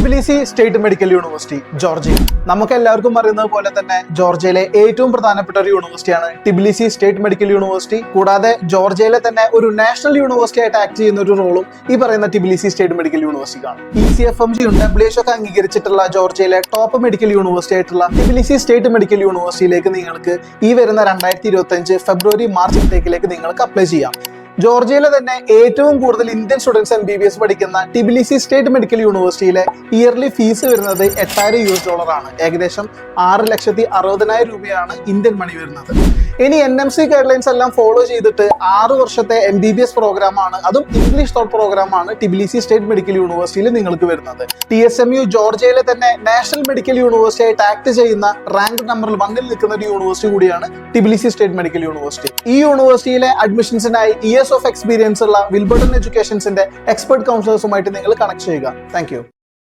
Tbilisi state medical university Georgia. നമുക്ക് എല്ലാവർക്കും അറിയുന്നത് പോലെ തന്നെ ജോർജിയയിലെ ഏറ്റവും പ്രധാനപ്പെട്ട ഒരു യൂണിവേഴ്സിറ്റിയാണ് ടിബിലിസി സ്റ്റേറ്റ് മെഡിക്കൽ യൂണിവേഴ്സിറ്റി. കൂടാതെ ജോർജിയയിലെ തന്നെ ഒരു നാഷണൽ യൂണിവേഴ്സിറ്റി ആയിട്ട് ആക്ട് ചെയ്യുന്ന ഒരു റോളും ഈ പറയുന്ന ടിബിലിസി സ്റ്റേറ്റ് മെഡിക്കൽ യൂണിവേഴ്സിറ്റിക്കാണ്. ECFMG WHO ഒക്കെ അംഗീകരിച്ചിട്ടുള്ള ജോർജിയയിലെ ടോപ്പ് മെഡിക്കൽ യൂണിവേഴ്സിറ്റി ആയിട്ടുള്ള ടിബിലിസി സ്റ്റേറ്റ് മെഡിക്കൽ യൂണിവേഴ്സിറ്റിയിലേക്ക് നിങ്ങൾക്ക് ഈ വരുന്ന 2025 ഫെബ്രുവരി മാർച്ച് ഇൻടേക്കിലേക്ക് നിങ്ങൾക്ക് അപ്ലൈ ചെയ്യാം. ജോർജിയയിലെ തന്നെ ഏറ്റവും കൂടുതൽ ഇന്ത്യൻ സ്റ്റുഡൻസ് MBBS പഠിക്കുന്ന ടിബിലിസി സ്റ്റേറ്റ് മെഡിക്കൽ യൂണിവേഴ്സിറ്റിയിലെ ഇയർലി ഫീസ് വരുന്നത് $8000 ആണ്. ഏകദേശം 6,60,000 രൂപയാണ് ഇന്ത്യൻ മണി വരുന്നത്. ഇനി NMC ഗൈഡ്ലൈൻസ് എല്ലാം ഫോളോ ചെയ്തിട്ട് 6 വർഷത്തെ MBBS പ്രോഗ്രാമാണ്, അതും ഇംഗ്ലീഷ് തോട്ട് പ്രോഗ്രാമാണ് ടിബിലിസി സ്റ്റേറ്റ് മെഡിക്കൽ യൂണിവേഴ്സിറ്റിയിൽ നിങ്ങൾക്ക് വരുന്നത്. TSMU ജോർജിയയിലെ തന്നെ നാഷണൽ മെഡിക്കൽ യൂണിവേഴ്സിറ്റി ആയിട്ട് ആക്ട് ചെയ്യുന്ന റാങ്ക് നമ്പറിൽ 1 നിൽക്കുന്ന ഒരു യൂണിവേഴ്സിറ്റി കൂടിയാണ് ടിബിലിസി സ്റ്റേറ്റ് മെഡിക്കൽ യൂണിവേഴ്സിറ്റി. ഈ യൂണിവേഴ്സിറ്റിയിലെ അഡ്മിഷൻസിനായി years of experience ഉള്ള വിൽബർട്ടൺ എഡ്യൂക്കേഷൻസിന്റെ എക്സ്പെർട്ട് കൗൺസിലേഴ്സുമായിട്ട് നിങ്ങൾ കണക്ട് ചെയ്യുക. Thank you.